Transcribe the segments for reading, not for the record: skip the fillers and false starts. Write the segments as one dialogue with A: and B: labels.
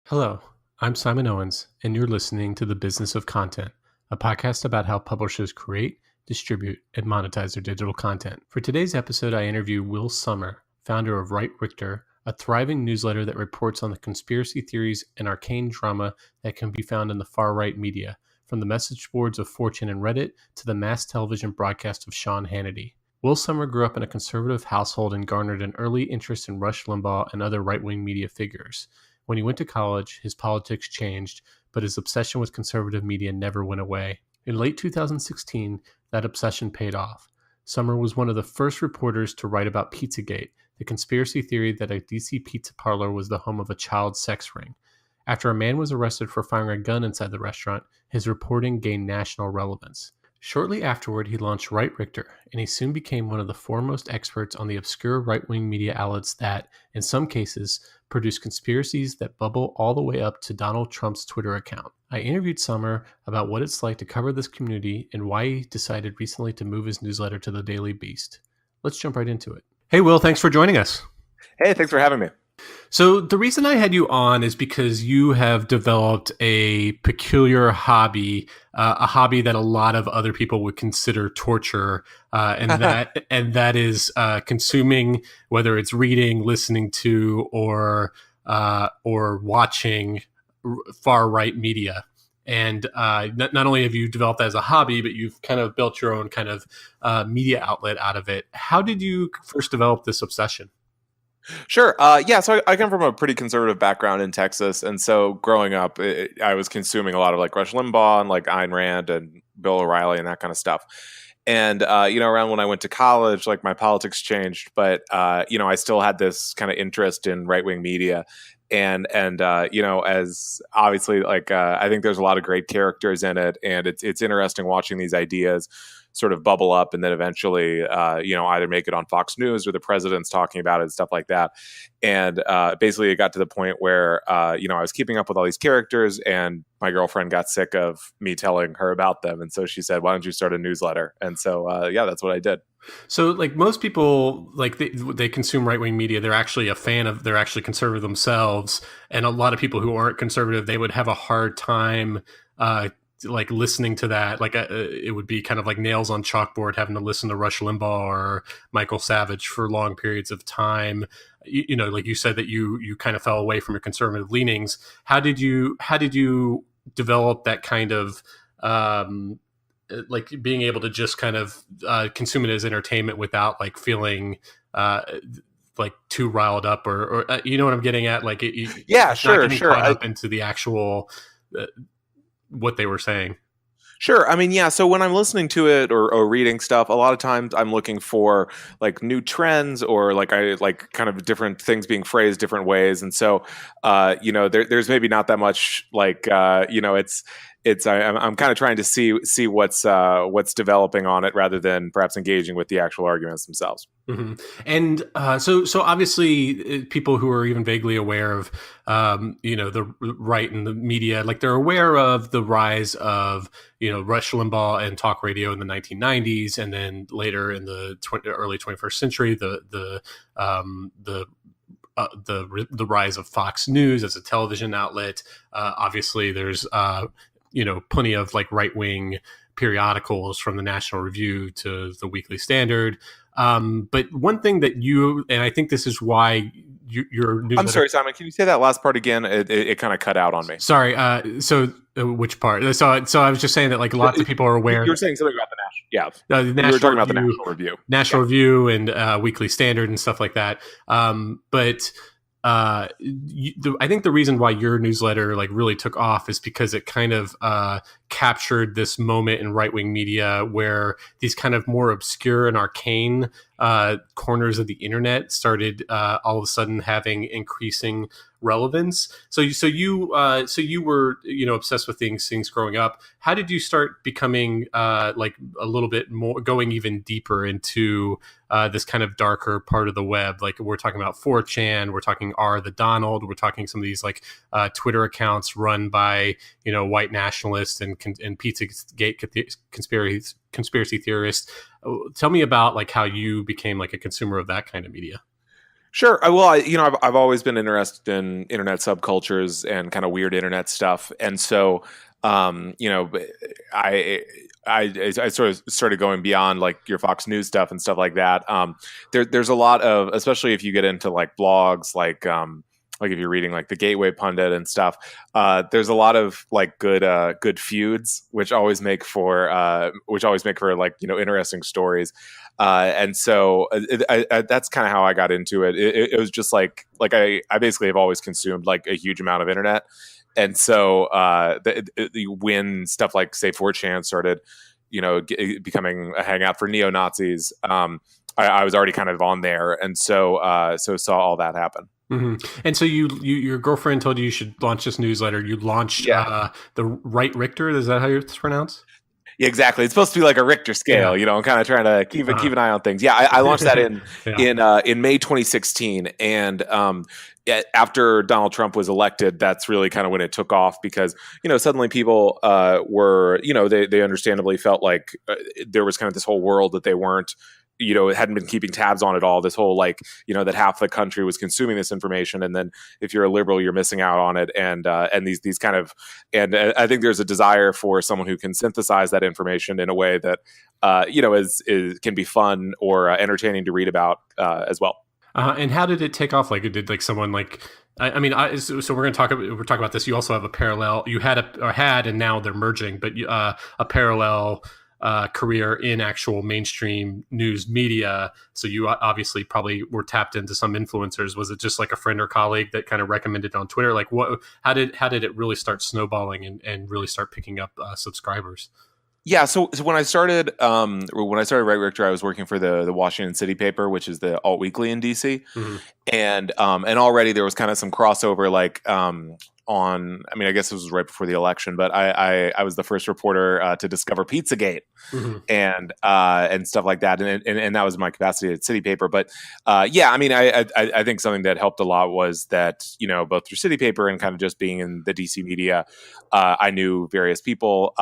A: Hello, I'm Simon Owens, and you're listening to The Business of Content, a podcast about how publishers create, distribute, and monetize their digital content. For today's episode, I interview Will Sommer, founder of Right Richter, a thriving newsletter that reports on the conspiracy theories and arcane drama that can be found in the far-right media, from the message boards of 4chan and Reddit to the mass television broadcast of Sean Hannity. Will Sommer grew up in a conservative household and garnered an early interest in Rush Limbaugh and other right-wing media figures. When he went to college, his politics changed, but his obsession with conservative media never went away. In late 2016, that obsession paid off. Sommer was one of the first reporters to write about Pizzagate, the conspiracy theory that a DC pizza parlor was the home of a child sex ring. After a man was arrested for firing a gun inside the restaurant, his reporting gained national relevance. Shortly afterward, he launched Right Richter, and he soon became one of the foremost experts on the obscure right-wing media outlets that, in some cases, produce conspiracies that bubble all the way up to Donald Trump's Twitter account. I interviewed Sommer about what it's like to cover this community and why he decided recently to move his newsletter to the Daily Beast. Let's jump right into it. Hey, Will, thanks for joining us.
B: Hey, thanks for having me.
A: So the reason I had you on is because you have developed a peculiar hobby, a hobby that a lot of other people would consider torture, and that is consuming, whether it's reading, listening to, or watching far right media. And not only have you developed that as a hobby, but you've kind of built your own kind of media outlet out of it. How did you first develop this obsession?
B: Sure. So I come from a pretty conservative background in Texas. And so growing up, I was consuming a lot of like Rush Limbaugh and like Ayn Rand and Bill O'Reilly and that kind of stuff. And, around when I went to college, like my politics changed, but, I still had this kind of interest in right-wing media. And as obviously, like, I think there's a lot of great characters in it. And it's interesting watching these ideas sort of bubble up and then eventually, either make it on Fox News or the president's talking about it and stuff like that. And basically it got to the point where, I was keeping up with all these characters and my girlfriend got sick of me telling her about them. And so she said, why don't you start a newsletter? And so, that's what I did.
A: So, like most people, like they consume right-wing media. They're actually they're actually conservative themselves. And a lot of people who aren't conservative, they would have a hard time like listening to that. Like it would be kind of like nails on chalkboard having to listen to Rush Limbaugh or Michael Savage for long periods of time. Like you said that you kind of fell away from your conservative leanings. How did you develop that kind of like being able to just kind of consume it as entertainment without like feeling like too riled up or you know what I'm getting at? Like
B: Sure.
A: Caught up into the actual what they were saying.
B: Sure. I mean, yeah. So when I'm listening to it or reading stuff, a lot of times I'm looking for like new trends or like I like kind of different things being phrased different ways. And so, there's maybe not that much like, I'm kind of trying to see what's developing on it rather than perhaps engaging with the actual arguments themselves.
A: Mm-hmm. And so obviously people who are even vaguely aware of, the right and the media, like they're aware of the rise of, Rush Limbaugh and talk radio in the 1990s. And then later in the early 21st century, the rise of Fox News as a television outlet. Obviously there's, plenty of like right-wing periodicals from the National Review to the Weekly Standard. But one thing that and I think this is why your newsletter...
B: I'm sorry, Simon, can you say that last part again? It kind of cut out on me.
A: Sorry. Which part? So I was just saying that like lots of people are aware.
B: You were saying something about the national. Yeah. You were talking about the National Review.
A: National Review and Weekly Standard and stuff like that. But I think the reason why your newsletter like really took off is because it kind of captured this moment in right-wing media where these kind of more obscure and arcane corners of the internet started all of a sudden having increasing relevance. So you were obsessed with things growing up. How did you start becoming like a little bit more, going even deeper into this kind of darker part of the web? Like we're talking about 4chan, we're talking the Donald, we're talking some of these like Twitter accounts run by white nationalists and Pizzagate conspiracy theorists. Tell me about like how you became like a consumer of that kind of media.
B: Sure. I've always been interested in internet subcultures and kind of weird internet stuff, and so, I, I sort of started going beyond like your Fox News stuff and stuff like that. There's a lot of, especially if you get into like blogs, like if you're reading like the Gateway Pundit and stuff, there's a lot of like good feuds, which always make for like interesting stories. And so that's kind of how I got into it. It was just I basically have always consumed like a huge amount of internet, and so when stuff like say 4chan started, becoming a hangout for neo Nazis, I was already kind of on there, and so saw all that happen.
A: Mm-hmm. And so your girlfriend told you should launch this newsletter. You launched the Right Richter. Is that how it's pronounced?
B: Yeah, exactly. It's supposed to be like a Richter scale, I'm kind of trying to keep an eye on things. Yeah, I launched that in in May 2016, and after Donald Trump was elected, that's really kind of when it took off because suddenly people were they understandably felt like there was kind of this whole world that they weren't it hadn't been keeping tabs on at all. This whole that half the country was consuming this information, and then if you're a liberal, you're missing out on it. And these kind of I think there's a desire for someone who can synthesize that information in a way that is can be fun or entertaining to read about as well.
A: And how did it take off? Like, did like someone like so we're going to talk about this. You also have a parallel. You had and now they're merging, but a parallel career in actual mainstream news media. So you obviously probably were tapped into some influencers. Was it just like a friend or colleague that kind of recommended on Twitter? Like how did it really start snowballing and really start picking up subscribers?
B: Yeah, so when I started Right Richter, I was working for the Washington City paper, which is the alt weekly in DC,
A: Mm-hmm.
B: and already there was kind of some crossover, I guess this was right before the election, but I was the first reporter to discover Pizzagate,
A: Mm-hmm.
B: and stuff like that, and that was my capacity at City Paper. But I think something that helped a lot was that both through City Paper and kind of just being in the DC media, I knew various people,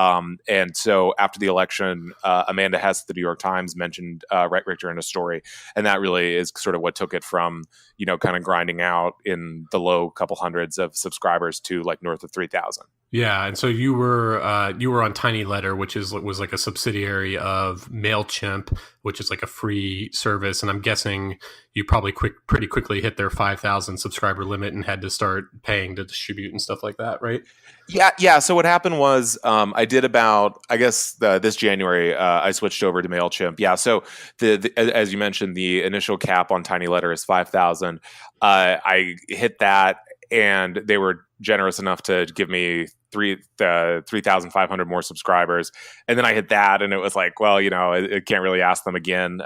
B: and so after the election, Amanda Hess at the New York Times mentioned Right Richter in a story, and that really is sort of what took it from kind of grinding out in the low couple hundreds of subscribers to like north of 3,000.
A: Yeah, and so you were on Tiny Letter, which was like a subsidiary of MailChimp, which is like a free service, and I'm guessing you probably pretty quickly hit their 5,000 subscriber limit and had to start paying to distribute and stuff like that, right?
B: Yeah. So what happened was I did about, I guess, this January, I switched over to MailChimp. Yeah. So as you mentioned, the initial cap on Tiny Letter is 5,000. I hit that, and they were generous enough to give me 3,500 more subscribers. And then I hit that, and it was like, well, I can't really ask them again.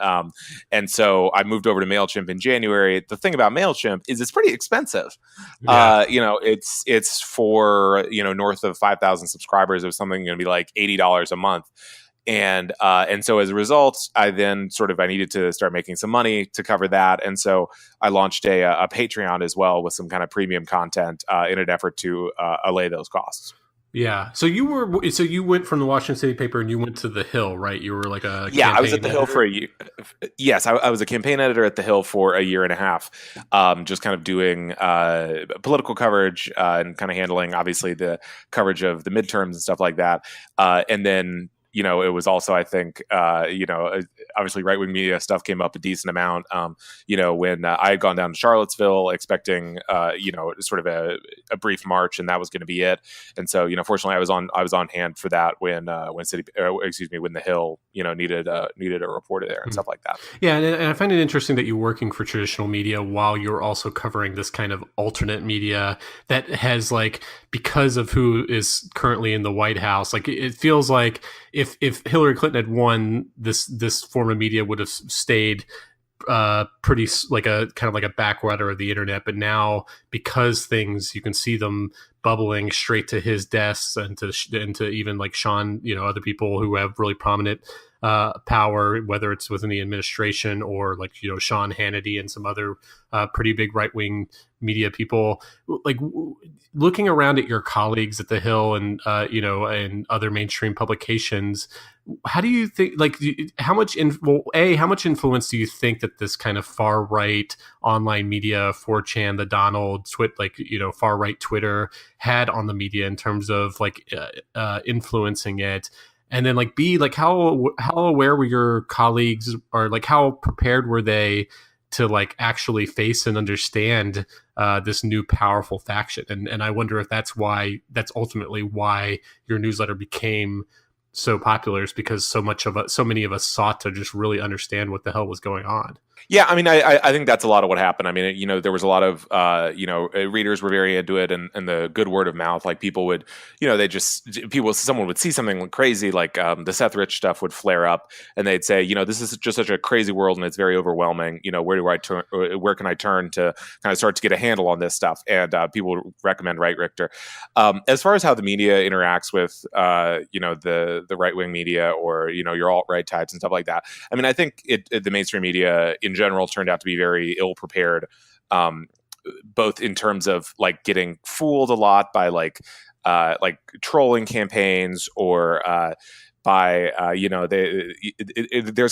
B: And so I moved over to MailChimp in January. The thing about MailChimp is it's pretty expensive.
A: Yeah.
B: It's for, north of 5,000 subscribers, it was something going to be like $80 a month. And so as a result, I needed to start making some money to cover that. And so I launched a Patreon as well with some kind of premium content in an effort to allay those costs.
A: Yeah. So you went from the Washington City paper and you went to The Hill, right? You were like a
B: I was at The
A: campaign
B: Hill
A: editor?
B: for a year. Yes, I was a campaign editor at The Hill for a year and a half, just kind of doing political coverage and kind of handling, obviously, the coverage of the midterms and stuff like that. And then it was also, I think, obviously right-wing media stuff came up a decent amount. When I had gone down to Charlottesville expecting, sort of a brief march, and that was going to be it. And so, fortunately, I was on hand for that when The Hill, needed a reporter there and stuff like that.
A: Yeah, and I find it interesting that you're working for traditional media while you're also covering this kind of alternate media that has, like, because of who is currently in the White House, like it feels like if Hillary Clinton had won, this form of media would have stayed pretty like a kind of like a backwater of the internet. But now, because things, you can see them bubbling straight to his desks and to even like Sean, other people who have really prominent power, whether it's within the administration or like Sean Hannity and some other pretty big right wing media people. Like looking around at your colleagues at the Hill and and other mainstream publications, how do you think, like, how much how much influence do you think that this kind of far right online media, 4chan, the Donald, far right Twitter had on the media in terms of like influencing it? And then like B, like how aware were your colleagues, or like how prepared were they to like actually face and understand this new powerful faction? And I wonder if that's ultimately why your newsletter became so popular, is because so many of us sought to just really understand what the hell was going on.
B: Yeah, I mean, I think that's a lot of what happened. I mean, there was a lot of, readers were very into it, and the good word of mouth, like people would, someone would see something crazy, like the Seth Rich stuff would flare up, and they'd say, this is just such a crazy world, and it's very overwhelming. Where can I turn to kind of start to get a handle on this stuff? And people would recommend Right Richter. As far as how the media interacts with, the right wing media, or your alt right types and stuff like that, I mean, I think the mainstream media in general turned out to be very ill prepared, both in terms of like getting fooled a lot by like trolling campaigns, or there's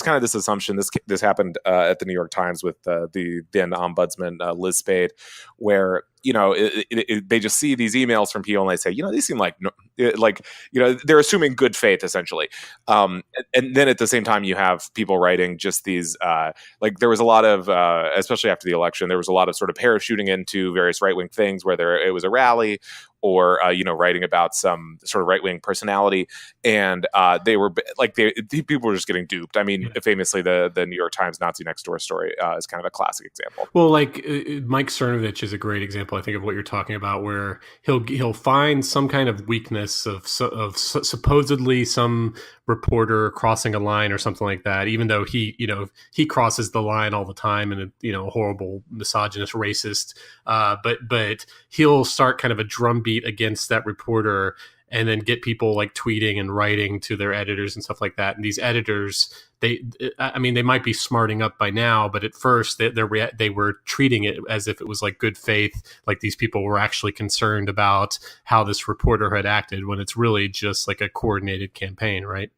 B: kind of this assumption. This happened at the New York Times with the then ombudsman Liz Spade, where they just see these emails from people and they say, these seem like they're assuming good faith essentially, and then at the same time you have people writing just these there was a lot of especially after the election, there was a lot of sort of parachuting into various right wing things, whether it was a rally or writing about some sort of right wing personality, and people were just getting duped. I mean, famously, the New York Times Nazi Next Door story is kind of a classic example.
A: Well, like Mike Cernovich is a great example, I think, of what you're talking about, where he'll find some kind of weakness of supposedly some reporter crossing a line or something like that, even though he crosses the line all the time, and a horrible misogynist, racist, but he'll start kind of a drumbeat against that reporter, and then get people like tweeting and writing to their editors and stuff like that. And these editors, they might be smarting up by now, but at first they were treating it as if it was like good faith, like these people were actually concerned about how this reporter had acted, when it's really just like a coordinated campaign, right?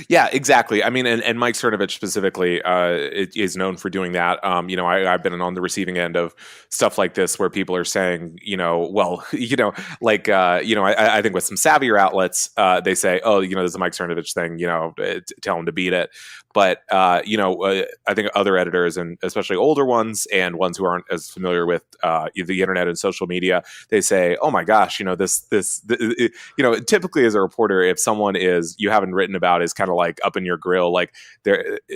B: Yeah, exactly. I mean, and Mike Cernovich specifically is known for doing that. I've been on the receiving end of stuff like this, where people are saying, I think with some savvier outlets, they say, oh, there's a Mike Cernovich thing, tell him to beat it. But, I think other editors, and especially older ones and ones who aren't as familiar with the internet and social media, they say, oh my gosh, typically as a reporter, if someone you haven't written about is kind of like up in your grill, like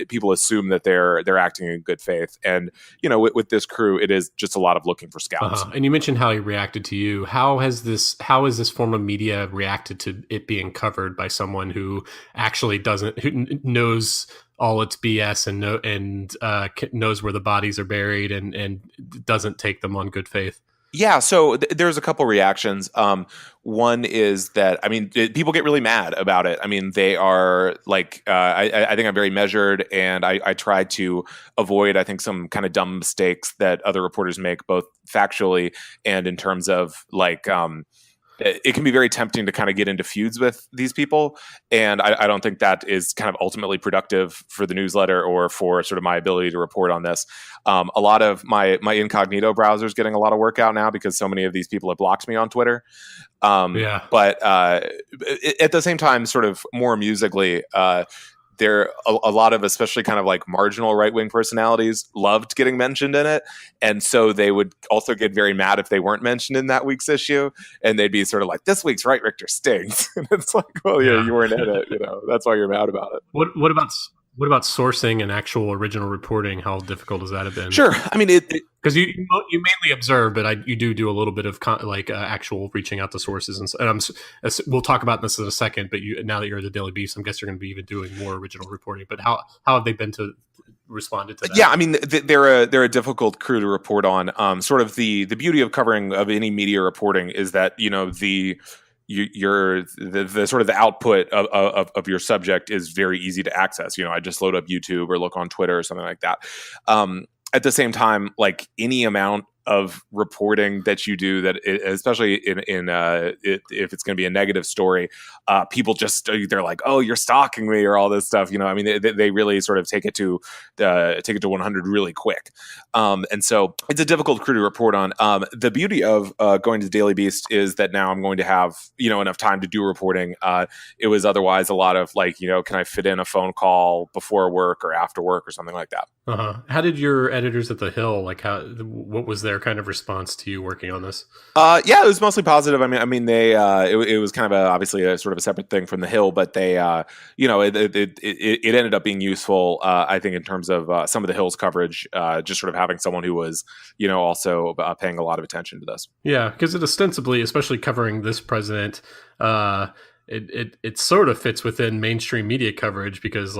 B: people assume that they're acting in good faith. And, with this crew, it is just a lot of looking for scalps.
A: And you mentioned how he reacted to you. How has this form of media reacted to it being covered by someone who actually who knows all its BS and knows where the bodies are buried, and doesn't take them on good faith?
B: Yeah, so there's a couple reactions. One is that, I mean, people get really mad about it. I mean, they are like, I think I'm very measured, and I try to avoid, I think, some kind of dumb mistakes that other reporters make, both factually and in terms of like, it can be very tempting to kind of get into feuds with these people. And I don't think that is kind of ultimately productive for the newsletter or for sort of my ability to report on this. A lot of my incognito browser is getting a lot of work out now, because so many of these people have blocked me on Twitter. But at the same time, sort of more amusingly, there a lot of, especially kind of like marginal right-wing personalities, loved getting mentioned in it. And so they would also get very mad if they weren't mentioned in that week's issue. And they'd be sort of like, this week's Right Richter stings. And it's like, well, yeah, you weren't in it. That's why you're mad about it.
A: What about sourcing and actual original reporting? How difficult has that have been?
B: Sure. I mean,
A: because you mainly observe, but you do a little bit of actual reaching out to sources, and we'll talk about this in a second. But now that you're at the Daily Beast, I guess you're going to be even doing more original reporting. But how have they been to responded to that?
B: Yeah, I mean, they're a difficult crew to report on. Sort of the beauty of covering of any media reporting is that the sort of the output of your subject is very easy to access. I just load up YouTube or look on Twitter or something like that. At the same time, like any amount of reporting that you do especially if it's going to be a negative story, people just, they're like, oh, you're stalking me or all this stuff. I mean, they really sort of take it to 100 really quick. And so it's a difficult crew to report on. The beauty of going to the Daily Beast is that now I'm going to have, enough time to do reporting. It was otherwise a lot of like, can I fit in a phone call before work or after work or something like that?
A: How did your editors at the Hill, what was their kind of response to you working on this?
B: Yeah, it was mostly positive. I mean, they it was kind of obviously a sort of a separate thing from the Hill, but they it ended up being useful. I think in terms of some of the Hill's coverage, just sort of having someone who was also paying a lot of attention to this.
A: Yeah, because it ostensibly, especially covering this president, it sort of fits within mainstream media coverage because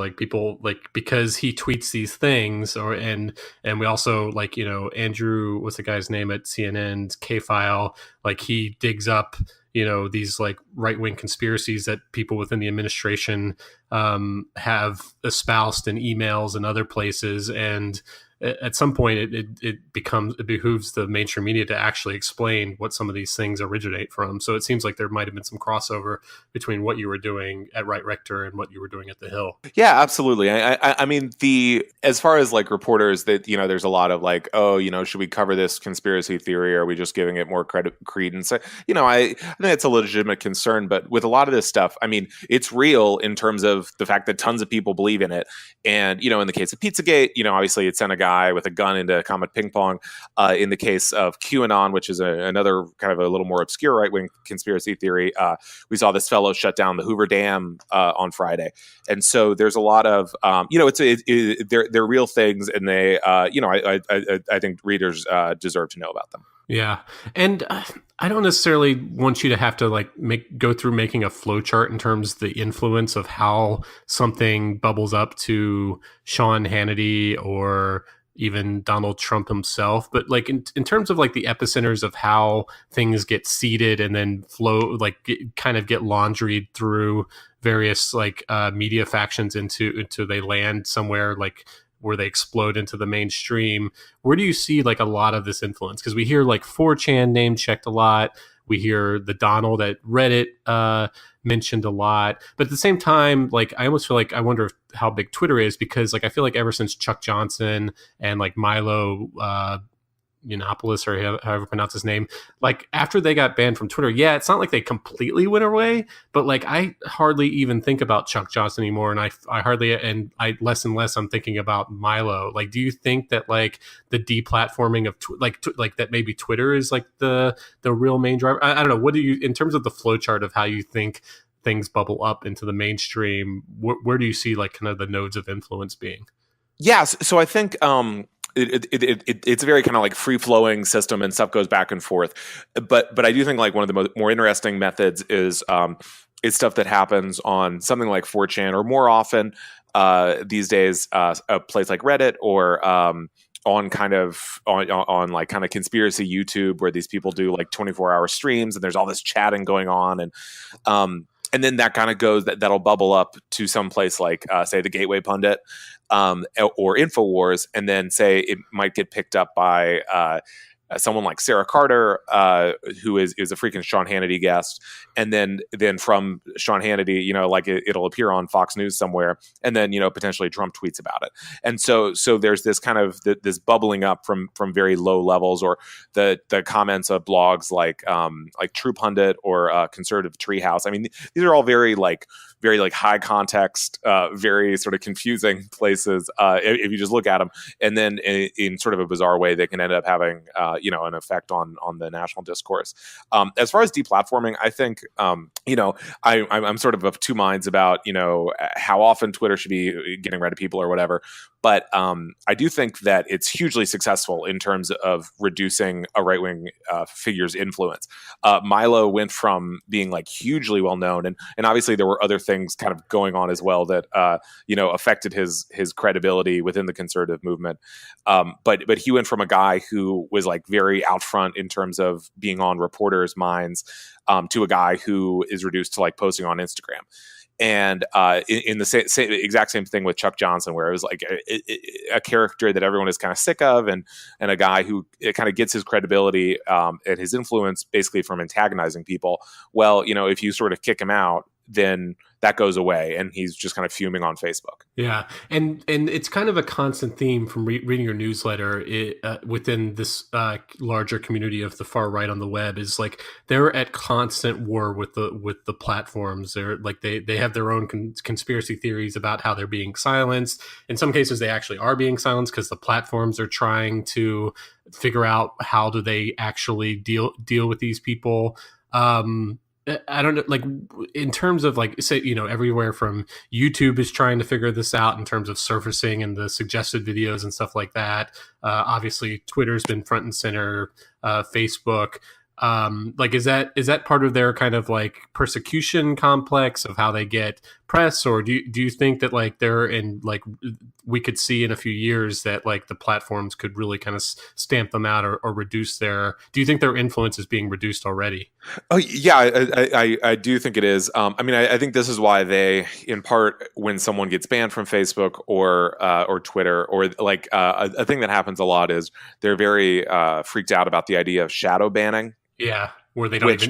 A: because he tweets these things and we also Andrew, what's the guy's name at CNN's K-File, he digs up these right-wing conspiracies that people within the administration have espoused in emails and other places, and at some point it behooves the mainstream media to actually explain what some of these things originate from. So it seems like there might have been some crossover between what you were doing at Right Rector and what you were doing at the Hill.
B: Yeah, absolutely. I mean, as far as reporters that, there's a lot of should we cover this conspiracy theory? Or are we just giving it more credence? I think it's a legitimate concern, but with a lot of this stuff, I mean, it's real in terms of the fact that tons of people believe in it. And, in the case of Pizzagate, obviously it sent a guy with a gun into Comet Ping Pong. In the case of QAnon, which is another kind of a little more obscure right-wing conspiracy theory, we saw this fellow shut down the Hoover Dam on Friday. And so there's a lot of, they're real things, and they, I think readers deserve to know about them.
A: Yeah. And I don't necessarily want you to have to go through making a flowchart in terms of the influence of how something bubbles up to Sean Hannity or even Donald Trump himself. But in terms of the epicenters of how things get seeded and then flow, kind of get laundried through various media factions into they land somewhere where they explode into the mainstream. Where do you see a lot of this influence? Because we hear 4chan name checked a lot. We hear the Donald at Reddit mentioned a lot. But at the same time, I almost feel I wonder how big Twitter is, because I feel ever since Chuck Johnson and Milo Yiannopoulos, or however you pronounce his name, after they got banned from Twitter, yeah, it's not they completely went away, but I hardly even think about Chuck Johnson anymore, and I hardly, and I less and less I'm thinking about Milo. Do you think that the deplatforming of that maybe Twitter is the real main driver? I don't know. What do you, in terms of the flowchart of how you think things bubble up into the mainstream, where do you see kind of the nodes of influence being?
B: Yes, so I think it's a very kind of free flowing system, and stuff goes back and forth. But I do think one of the more interesting methods is stuff that happens on something like 4chan, or more often these days a place like Reddit, or on kind of conspiracy YouTube, where these people do 24-hour streams, and there's all this chatting going on, and then that kind of goes, that'll bubble up to some place say the Gateway Pundit, or InfoWars, and then say it might get picked up by someone like Sarah Carter, who is a freaking Sean Hannity guest, and then from Sean Hannity, it'll appear on Fox News somewhere, and then potentially Trump tweets about it, and so there's this kind of this bubbling up from very low levels, or the comments of blogs like True Pundit or Conservative Treehouse. I mean, these are all very high context, very sort of confusing places if you just look at them, and then in sort of a bizarre way, they can end up having an effect on the national discourse. As far as deplatforming, I think I'm sort of two minds about how often Twitter should be getting rid of people or whatever. But I do think that it's hugely successful in terms of reducing a right-wing figure's influence. Milo went from being like hugely well known, and obviously there were other things kind of going on as well that affected his credibility within the conservative movement. But he went from a guy who was like very out front in terms of being on reporters' minds to a guy who is reduced to like posting on Instagram. And in the exact same thing with Chuck Johnson, where it was like a character that everyone is kind of sick of, and a guy who kind of gets his credibility and his influence basically from antagonizing people. Well, if you sort of kick him out, then that goes away, and he's just kind of fuming on Facebook.
A: Yeah, and it's kind of a constant theme from reading your newsletter within this larger community of the far right on the web is like they're at constant war with the platforms. They're like they have their own conspiracy theories about how they're being silenced. In some cases, they actually are being silenced because the platforms are trying to figure out how do they actually deal with these people. I don't know, like in terms of like, say, everywhere from YouTube is trying to figure this out in terms of surfacing and the suggested videos and stuff like that. Obviously, Twitter's been front and center, Facebook. Like, is that part of their kind of like persecution complex of how they get press, or do you think that like they're in like we could see in a few years that like the platforms could really kind of stamp them out or reduce their? Do you think their influence is being reduced already?
B: Oh yeah, I do think it is. I think this is why they, in part, when someone gets banned from Facebook or Twitter, or like a thing that happens a lot is they're very freaked out about the idea of shadow banning.
A: Yeah, where they don't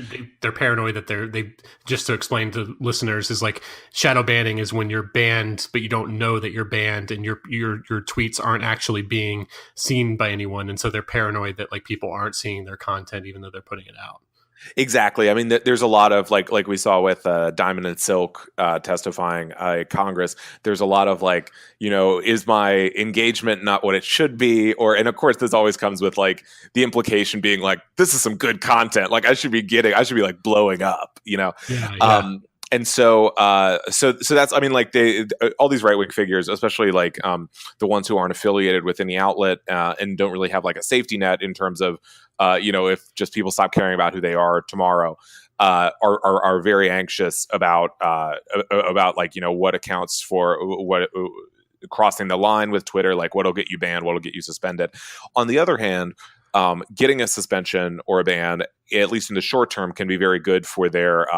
A: they're paranoid that they just to explain to listeners is like shadow banning is when you're banned, but you don't know that you're banned, and your tweets aren't actually being seen by anyone, and so they're paranoid that like people aren't seeing their content even though they're putting it out.
B: Exactly. I mean, there's a lot of like we saw with Diamond and Silk testifying at Congress. There's a lot of like, is my engagement not what it should be? And of course, this always comes with like the implication being like, this is some good content. Like I should be like blowing up,
A: Yeah, yeah.
B: And so that's, I mean, like all these right wing figures, especially like the ones who aren't affiliated with any outlet and don't really have like a safety net in terms of, if just people stop caring about who they are tomorrow, are very anxious about like, what accounts for what crossing the line with Twitter, like what'll get you banned, what'll get you suspended. On the other hand, getting a suspension or a ban, at least in the short term, can be very good for their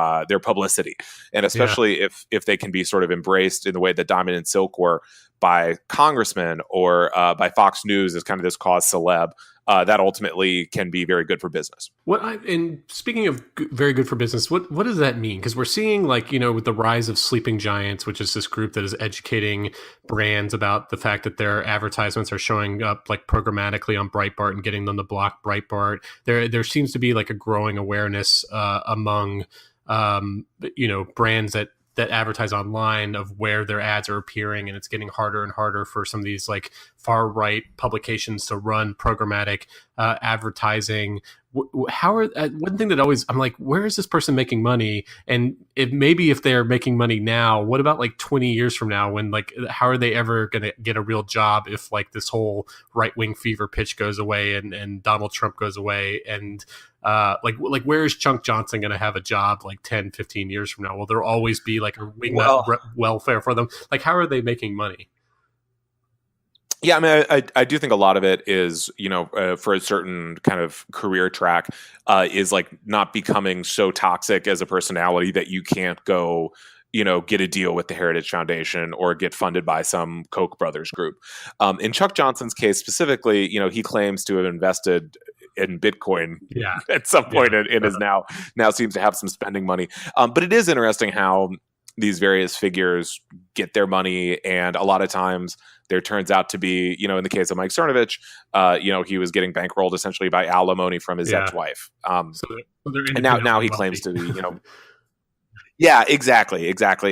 B: publicity, and especially if they can be sort of embraced in the way that Diamond and Silk were by congressmen or by Fox News as kind of this cause celeb. That ultimately can be very good for business.
A: And speaking of very good for business, what does that mean? Because we're seeing like, with the rise of Sleeping Giants, which is this group that is educating brands about the fact that their advertisements are showing up like programmatically on Breitbart and getting them to block Breitbart. There seems to be like a growing awareness among brands that advertise online of where their ads are appearing, and it's getting harder and harder for some of these like far right publications to run programmatic advertising. One thing that always I'm like, where is this person making money? And if they're making money now, what about like 20 years from now, when like how are they ever going to get a real job if like this whole right wing fever pitch goes away and Donald Trump goes away, and like where is Chunk Johnson going to have a job like 10, 15 years from now? Will there always be like a welfare for them? Like, how are they making money?
B: Yeah, I mean, I do think a lot of it is, for a certain kind of career track, is like not becoming so toxic as a personality that you can't go, get a deal with the Heritage Foundation or get funded by some Koch brothers group. In Chuck Johnson's case specifically, he claims to have invested in Bitcoin at some point and is now seems to have some spending money. But it is interesting how these various figures get their money, and a lot of times there turns out to be, in the case of Mike Cernovich, he was getting bankrolled essentially by alimony from his ex-wife. And now he claims to be, Yeah, exactly.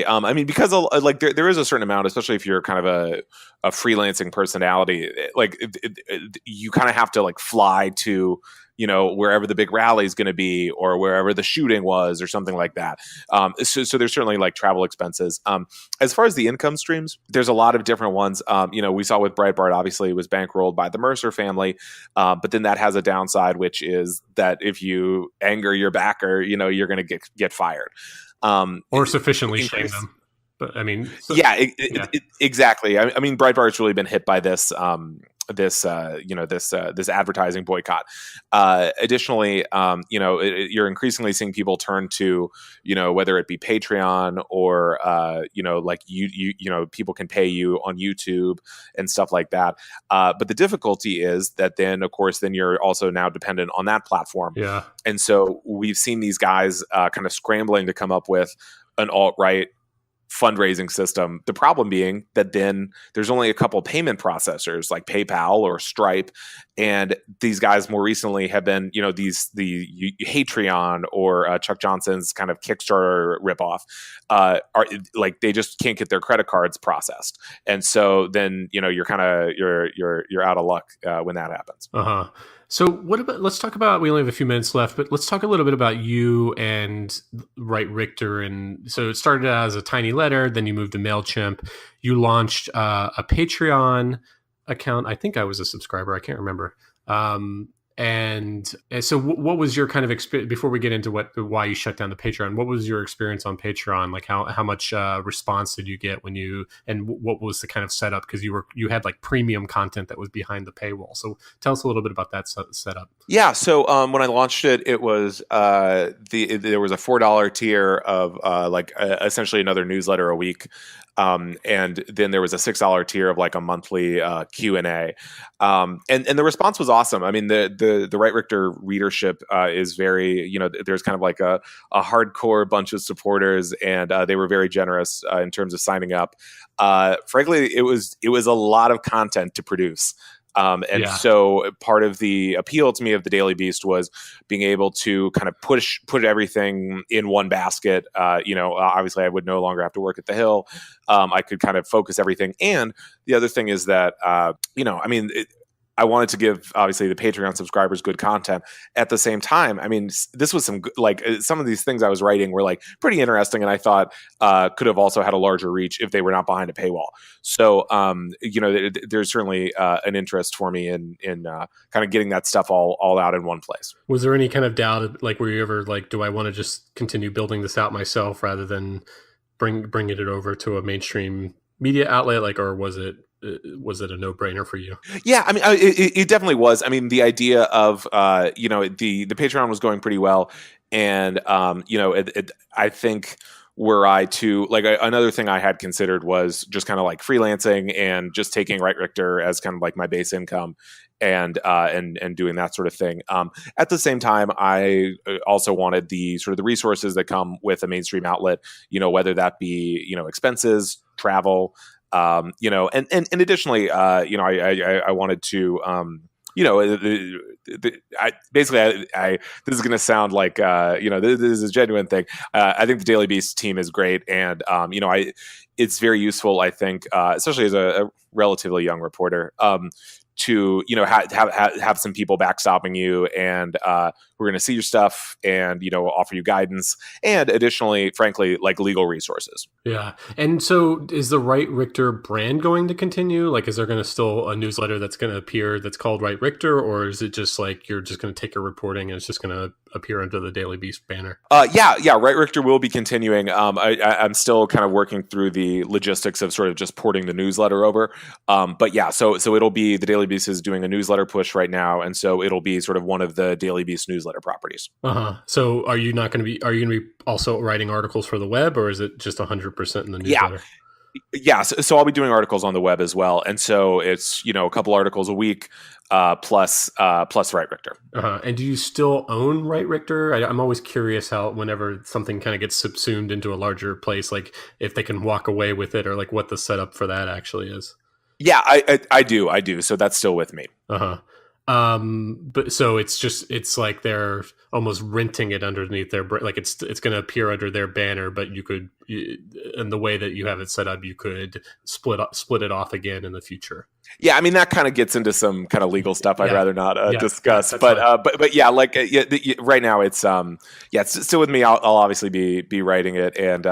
B: I mean, because like there is a certain amount, especially if you're kind of a freelancing personality, like you kind of have to like fly to wherever the big rally is going to be or wherever the shooting was or something like that. So there's certainly like travel expenses. As far as the income streams, there's a lot of different ones. We saw with Breitbart, obviously it was bankrolled by the Mercer family, but then that has a downside, which is that if you anger your backer, you're going to get fired.
A: Or sufficiently shame them. But I mean,
B: exactly. I mean, Breitbart's really been hit by this advertising boycott. Additionally, you're increasingly seeing people turn to, whether it be Patreon or, people can pay you on YouTube and stuff like that. But the difficulty is that then, of course, then you're also now dependent on that platform.
A: Yeah.
B: And so we've seen these guys kind of scrambling to come up with an alt-right fundraising system. The problem being that then there's only a couple payment processors like PayPal or Stripe, and these guys more recently have been, the Patreon or Chuck Johnson's kind of Kickstarter ripoff, are like they just can't get their credit cards processed, and so then you're kind of you're out of luck when that happens.
A: So let's talk about, we only have a few minutes left, but let's talk a little bit about you and Write Richter. And so it started as a tiny letter, then you moved to MailChimp. You launched a Patreon account. I think I was a subscriber. I can't remember. And so what was your kind of experience, before we get into why you shut down the Patreon, what was your experience on Patreon? Like how much response did you get and what was the kind of setup? Because you had like premium content that was behind the paywall. So tell us a little bit about that setup.
B: Yeah. So when I launched it, it was there was a $4 tier of essentially another newsletter a week. And then there was a $6 tier of like a monthly Q&A. And the response was awesome. I mean, the Write Richter readership is very, there's kind of like a hardcore bunch of supporters, and they were very generous in terms of signing up. Frankly, it was a lot of content to produce. So part of the appeal to me of the Daily Beast was being able to kind of put everything in one basket. Obviously I would no longer have to work at the Hill. I could kind of focus everything. And the other thing is that, I wanted to give, obviously, the Patreon subscribers good content. At the same time, I mean, this was some of these things I was writing were like pretty interesting, and I thought could have also had a larger reach if they were not behind a paywall. So, there's certainly an interest for me in kind of getting that stuff all out in one place.
A: Was there any kind of doubt, like, were you ever like, do I want to just continue building this out myself rather than bringing it over to a mainstream media outlet, like, or was it a no-brainer for you?
B: Yeah, I mean, it definitely was. I mean, the idea of the Patreon was going pretty well, and I think were I to like another thing I had considered was just kind of like freelancing and just taking Write Richter as kind of like my base income and doing that sort of thing. At the same time, I also wanted the sort of the resources that come with a mainstream outlet, whether that be, expenses, travel, and additionally, I wanted to, this is going to sound like, this is a genuine thing. I think the Daily Beast team is great. And, it's very useful, I think, especially as a relatively young reporter, to have some people backstopping you, and we're going to see your stuff and offer you guidance, and additionally, frankly, like legal resources.
A: Yeah. And so is the Write Richter brand going to continue? Like, is there going to still a newsletter that's going to appear that's called Write Richter, or is it just like you're just going to take your reporting and it's just going to appear under the Daily Beast banner?
B: Yeah, Write Richter will be continuing. I'm still kind of working through the logistics of sort of just porting the newsletter over. But yeah, so it'll be, the Daily Beast is doing a newsletter push right now, and so it'll be sort of one of the Daily Beast newsletter properties.
A: So are you going to be also writing articles for the web, or is it just 100% in the newsletter?
B: Yeah, so I'll be doing articles on the web as well, and so it's a couple articles a week plus Write Richter.
A: And do you still own Write Richter? I'm always curious how whenever something kind of gets subsumed into a larger place, like if they can walk away with it, or like what the setup for that actually is.
B: Yeah, I do. So that's still with me.
A: But so it's like they're almost renting it underneath their, like it's going to appear under their banner, but you could in the way that you have it set up, you could split it off again in the future.
B: Yeah, I mean that kind of gets into some kind of legal stuff I'd rather not discuss. But yeah, like right now it's it's still with me. I'll obviously be writing it, and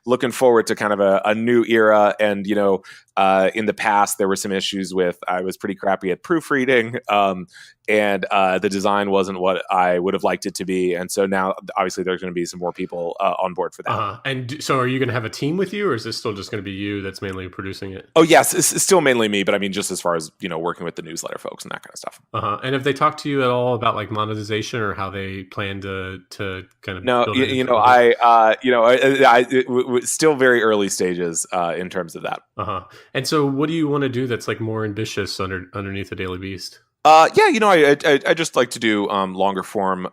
B: looking forward to kind of a new era. And in the past there were some issues with I was pretty crappy at proofreading, and the design wasn't what I would have liked it to be. And so now obviously there's going to be some more people on board for that.
A: And so are you going to have a team with you, or is this still just going to be you that's mainly producing it?
B: Oh yes, it's still mainly me, but I mean just as far as working with the newsletter folks and that kind of stuff.
A: And have they talked to you at all about like monetization or how they plan to kind of
B: no still very early stages in terms of that.
A: And so what do you want to do that's like more ambitious underneath the Daily Beast?
B: I just like to do longer form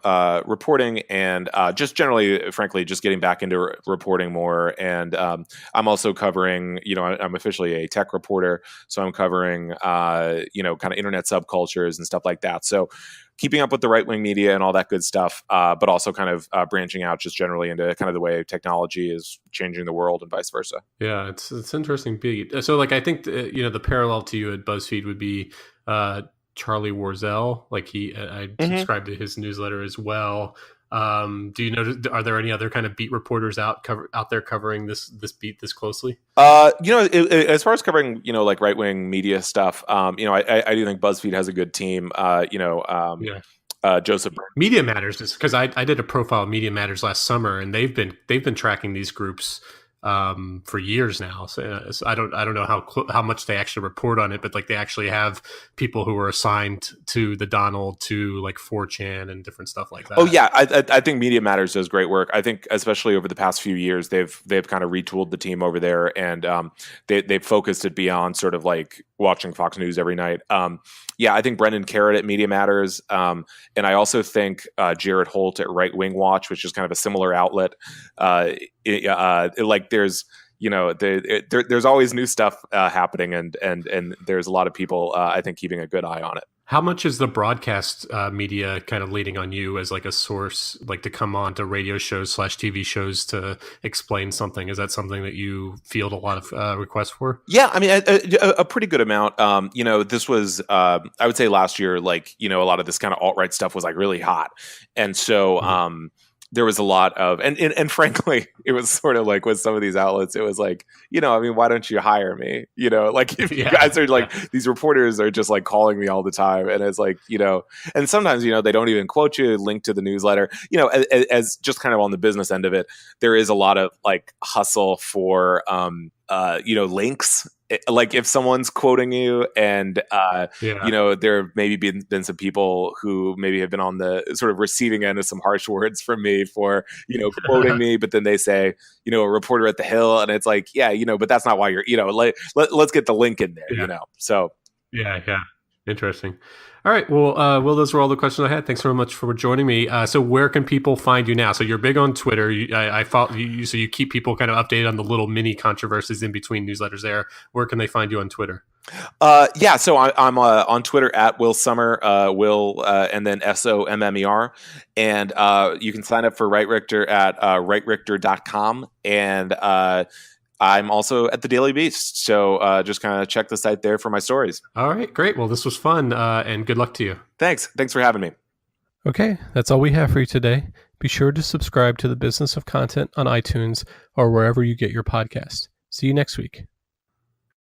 B: reporting, and just generally, frankly, just getting back into reporting more. And I'm also covering, I'm officially a tech reporter, so I'm covering, kind of internet subcultures and stuff like that. So keeping up with the right-wing media and all that good stuff, but also kind of branching out just generally into kind of the way technology is changing the world and vice versa.
A: Yeah, it's interesting beat. So like I think the parallel to you at BuzzFeed would be Charlie Warzel. Like I subscribe to his newsletter as well. Do you know? Are there any other kind of beat reporters out there covering this beat this closely?
B: As far as covering like right wing media stuff, I do think BuzzFeed has a good team. Joseph
A: Media Matters is because I did a profile of Media Matters last summer, and they've been tracking these groups for years now. So I don't know how much they actually report on it, but like they actually have people who are assigned to the Donald, to like 4chan and different stuff like that.
B: Oh yeah, I think Media Matters does great work. I think especially over the past few years, they've kind of retooled the team over there, and they've focused it beyond sort of like watching Fox News every night. I think Brendan Carrot at Media Matters, and I also think Jared Holt at Right Wing Watch, which is kind of a similar outlet. There's there's always new stuff happening, and there's a lot of people I think keeping a good eye on it.
A: How much is the broadcast media kind of leaning on you as like a source, like to come on to radio shows / TV shows to explain something? Is that something that you field a lot of requests for?
B: Yeah, I mean, a pretty good amount. This was, I would say last year, like, a lot of this kind of alt-right stuff was like really hot. And so, there was a lot of, and frankly, it was sort of like with some of these outlets, it was like, I mean, why don't you hire me? Like if you guys are like, these reporters are just like calling me all the time. And it's like, and sometimes, they don't even quote you, link to the newsletter, as just kind of on the business end of it, there is a lot of like hustle for, links. Like if someone's quoting you and, there have maybe been some people who maybe have been on the sort of receiving end of some harsh words from me for, quoting me, but then they say, a reporter at the Hill, and it's like, but that's not why you're, let's get the link in there, so.
A: Yeah. Interesting. All right. Well, Will, those were all the questions I had. Thanks very much for joining me. So where can people find you now? So you're big on Twitter. I follow you, so you keep people kind of updated on the little mini controversies in between newsletters there. Where can they find you on Twitter?
B: So I'm on Twitter at Will Sommer, Will, and then SOMMER. And you can sign up for Right Richter at rightrichter.com. And I'm also at the Daily Beast, so just kind of check the site there for my stories.
A: All right, great. Well, this was fun, and good luck to you.
B: Thanks for having me.
A: Okay, that's all we have for you today. Be sure to subscribe to the Business of Content on iTunes or wherever you get your podcast. See you next week.